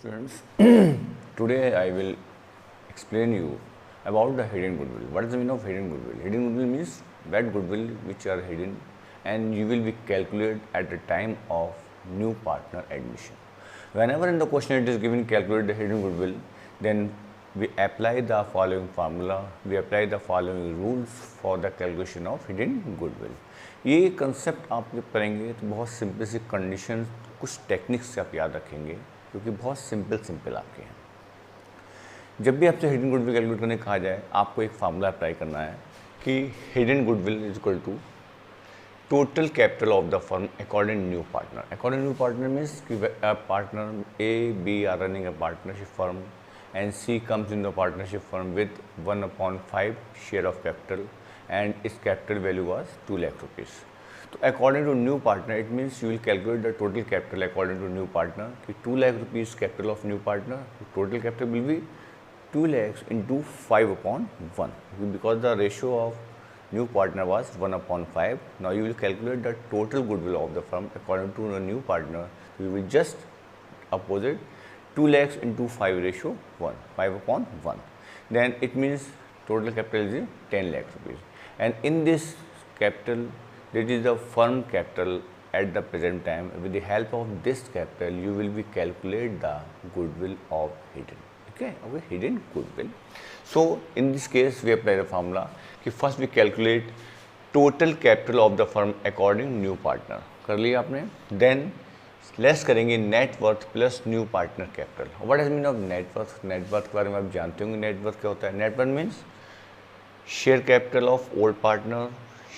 Students, today I will explain you about the hidden goodwill. What is the meaning of hidden goodwill? Hidden goodwill means that goodwill which are hidden and you will be calculated at the time of new partner admission. Whenever in the question it is given calculate the hidden goodwill, then we apply the following formula, we apply the following rules for the calculation of hidden goodwill. ये concept आप जब करेंगे तो बहुत simple सी condition, कुछ techniques आप याद रखेंगे क्योंकि बहुत सिंपल आपके हैं। जब भी आपसे हिडन गुडविल कैलकुलेट करने कहा जाए, आपको एक फार्मूला अप्लाई करना है कि hidden goodwill is equal to total capital of the firm according new partner. According new partner means कि partner A B are running a partnership firm and C comes in the partnership firm with 1/5 share of capital and its capital value was 2 lakh rupees. So according to new partner, it means you will calculate the total capital according to new partner कि 2 lakh rupees capital of new partner, so total capital will be 2 lakhs into 5/1 because the ratio of new partner was 1/5. Now you will calculate the total goodwill of the firm according to the new partner. You will just opposite 2 lakhs into 5 ratio 1, 5/1. Then it means total capital is 10 lakh rupees. And in this capital, that is the firm capital at the present time. With the help of this capital, you will be calculate the goodwill of hidden. Okay, hidden goodwill. So in this case, we apply the formula. कि first we calculate total capital of the firm according new partner. कर लिया आपने. Then less करेंगे net worth plus new partner capital. What is mean of net worth? Net worth के बारे में आप जानते होंगे नेट वर्थ क्या होता है। Net worth means share capital of old partner,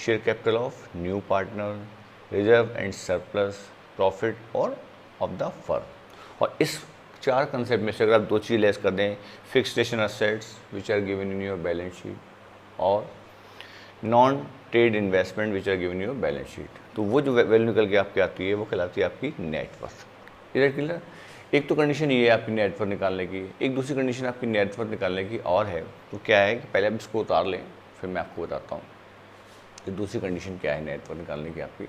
share capital of new partner, reserve and surplus, profit और ऑफ द फर्म। और इस चार कंसेप्ट में से अगर आप दो चीज़ लेस कर दें, fixation assets which are given in your balance sheet और non trade investment which are given your balance sheet, तो वो जो वैल्यू निकल के आपकी आती है वो कहलाती है आपकी नेट वर्थ। इधर क्लियर? एक तो कंडीशन ये है आपकी नेट वर्थ निकालने की, एक दूसरी कंडीशन आपकी नेट वर्थ निकालने की और है। तो क्या है कि पहले आप इसको उतार लें, फिर मैं आपको बताता हूँ कि दूसरी कंडीशन क्या है नेट वर्थ निकालने की आपकी।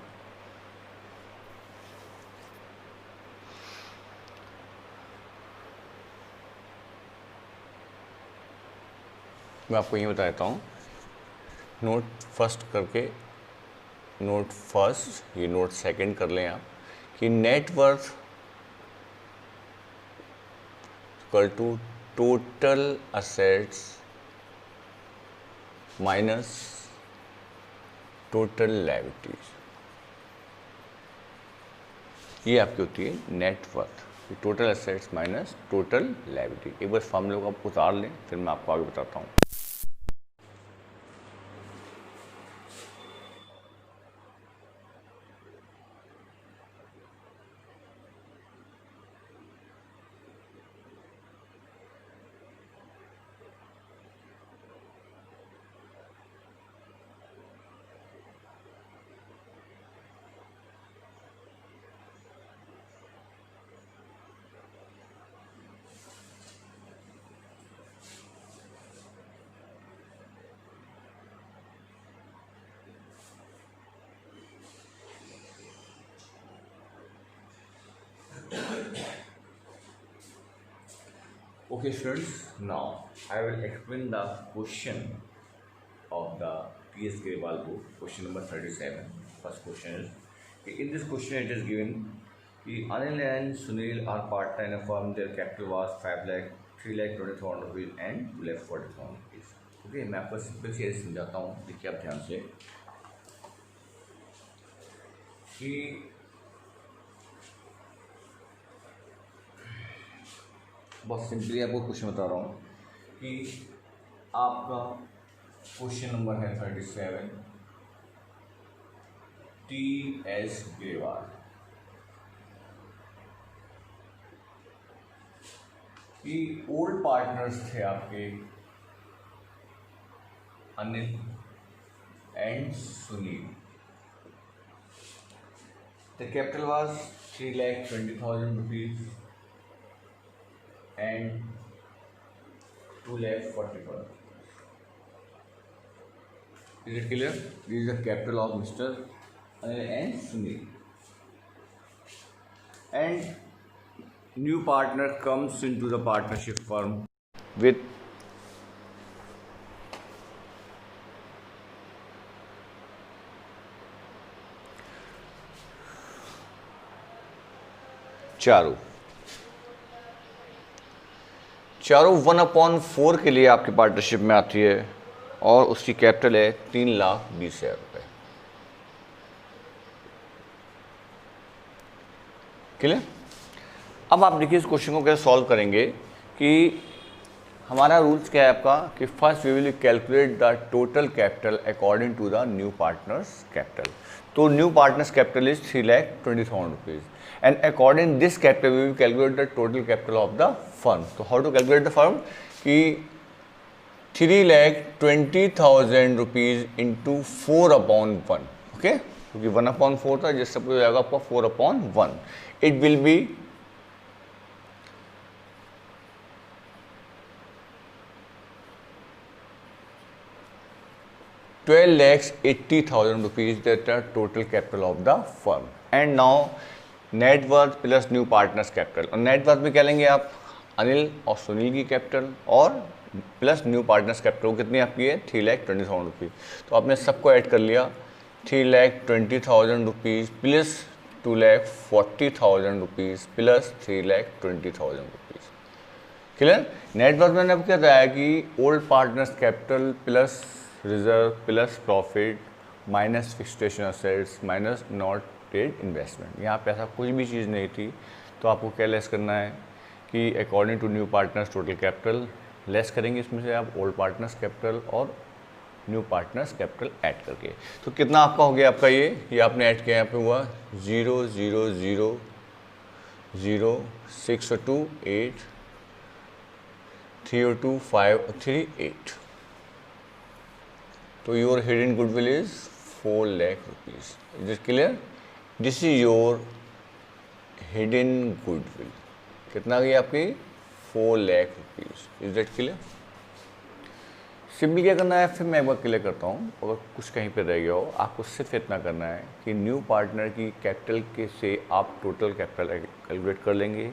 मैं आपको ये बता देता हूँ, नोट फर्स्ट करके नोट फर्स्ट, ये नोट सेकंड कर लें आप कि net worth equal to total assets minus total liabilities. ये आपकी होती है net worth, total assets minus total liability. एक बार फॉर्मूले को आप उतार लें, फिर मैं आपको आगे बताता हूँ। Okay students, now I will explain the question of the T.S. Grewal book, question number 37. First question is, in this question it is given, Anil and Sunil are partner in a firm, their capital was 5 lakh, 3 lakh 20,000 rupees and 2 lakh 40,000 rupees. Okay, मैं आपको simple से समझाता हूँ, देखिए आप ध्यान से कि बहुत सिंपली आपको क्वेश्चन बता रहा हूँ कि आपका क्वेश्चन नंबर है 37, T.S. ग्रेवाल कि ओल्ड पार्टनर्स थे आपके Anil and Sunil. The capital was 3,20,000 rupees and 2,40,000. Is it clear? This is the capital of Mr. Anil and Sunil. And new partner comes into the partnership firm with Charu 1/4 के लिए आपकी partnership में आती है और उसकी कैपिटल है 3,20,000 रुपये। क्लियर? अब आप देखिए इस क्वेश्चन को कैसे सॉल्व करेंगे कि हमारा रूल्स क्या है आपका कि first we will calculate the total capital according to the new partners capital. तो new partners capital is 3,20,000 rupees and according this capital we will calculate the total capital of the firm. तो how to calculate the firm कि 3,20,000 rupees into 4/1, okay, क्योंकि 1/4 था, जिससे हो जाएगा आपका 4/1। It will be 12,80,000 rupees, that are total capital of the firm. And now net worth plus new partners capital. और net worth में क्या लेंगे आप? अनिल और सुनील की कैपिटल और प्लस न्यू पार्टनर्स कैपिटल कितनी आपकी है? 3,20,000 रुपीज़। तो आपने सबको ऐड कर लिया, 3,20,000 rupees plus 2,40,000 rupees plus 3,20,000 rupees. Clear? Net worth मैंने अब क्या बताया कि old partners capital plus reserve plus profit minus fixation assets minus not paid investment. यहाँ पे ऐसा कुछ भी चीज़ नहीं थी, तो आपको क्या लेस करना है कि according to new partners total capital less करेंगे, इसमें से आप ओल्ड पार्टनर्स कैपिटल और न्यू पार्टनर्स कैपिटल ऐड करके। तो कितना आपका हो गया आपका ये आपने ऐड किया, यहाँ पे हुआ 0,0,0,0,6,2,8 3,2,5,3,8। तो your hidden goodwill is 4 lakh rupees. Is it clear? This is your hidden goodwill. कितना गई आपकी? 4 lakh rupees. Is it clear? Simply क्या करना है, फिर मैं एक बार क्लियर करता हूँ, अगर कुछ कहीं पे रह गया हो, आपको सिर्फ इतना करना है कि न्यू पार्टनर की कैपिटल के से आप टोटल कैपिटल कैलकुलेट कर लेंगे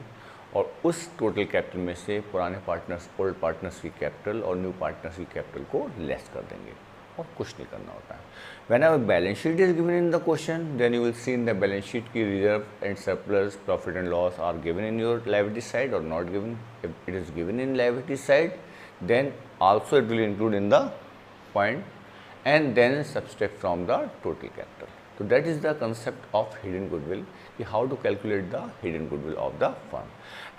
और उस टोटल कैपिटल में से पुराने पार्टनर्स ओल्ड पार्टनर्स की कैपिटल और न्यू पार्टनर्स की कैपिटल को लेस कर देंगे और कुछ नहीं करना होता है। When our balance sheet is given in the question, then you will see in the balance sheet की reserve and surplus profit and loss are given in your liability side और not given. If it is given in liability side, then also it will include in the point and then subtract from the total capital. So that is the concept of hidden goodwill, how to calculate the hidden goodwill of the firm.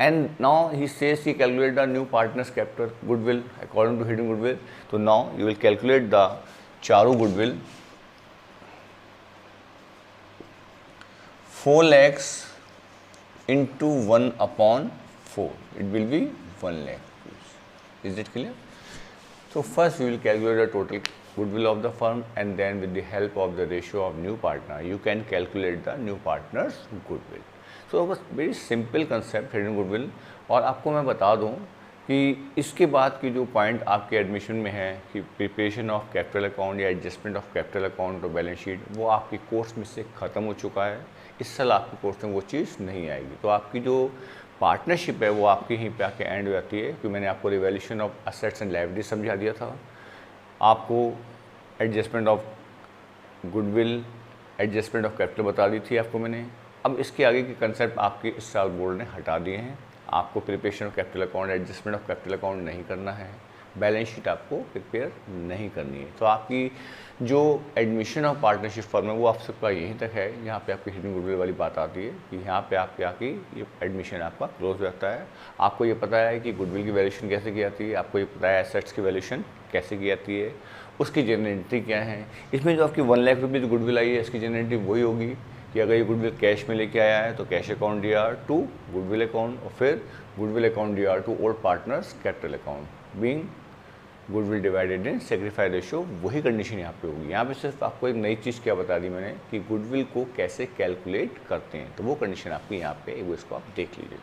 And now he says he calculate the new partners capital goodwill according to hidden goodwill. So now you will calculate the Charu goodwill, 4 lakhs into 1/4, it will be 1 lakh. Is it clear? So first we will calculate the total goodwill of the firm and then with the help of the ratio of new partner you can calculate the new partner's goodwill. So it was very simple concept hidden goodwill। और आपको मैं बता दूं कि इसके बाद की जो पॉइंट आपके एडमिशन में है कि प्रिपरेशन ऑफ कैपिटल अकाउंट या एडजस्टमेंट ऑफ कैपिटल अकाउंट और बैलेंस शीट, वो आपकी कोर्स में से ख़त्म हो चुका है। इस साल आपके कोर्स में वो चीज़ नहीं आएगी। तो आपकी जो पार्टनरशिप है वो आपकी यहीं पे आके एंड हो जाती है, क्योंकि मैंने आपको revaluation of assets and liabilities समझा दिया था, आपको adjustment of goodwill adjustment of capital बता दी थी आपको मैंने। अब इसके आगे के कंसेप्ट आपके इस साल बोर्ड ने हटा दिए हैं। आपको preparation of capital account adjustment of capital account नहीं करना है, बैलेंस शीट आपको प्रिपेयर नहीं करनी है। तो आपकी जो एडमिशन ऑफ पार्टनरशिप फर्म है वो आप सबका यहीं तक है। यहाँ पे आपकी हिडन गुडविल वाली बात आती है कि यहाँ पे आपके आके ये एडमिशन आपका क्लोज हो जाता है। आपको ये पता है कि गुडविल की वैल्यूशन कैसे की जाती है, आपको ये पता है एसेट्स की वैल्यूशन कैसे की जाती है, उसकी जेनरेटिव क्या है। इसमें जो आपकी 1 लाख रुपीज़ गुडविल आई है, इसकी जेनरेटिव वही होगी कि अगर ये गुडविल कैश में लेके आया है तो cash account DR to goodwill account और फिर goodwill account DR to old partners capital account being goodwill divided in sacrifice ratio. वही कंडीशन यहाँ पे होगी। यहाँ पे सिर्फ आपको एक नई चीज़ क्या बता दी मैंने कि गुडविल को कैसे कैलकुलेट करते हैं, तो वो कंडीशन आपकी यहाँ पे वो इसको आप देख लीजिए।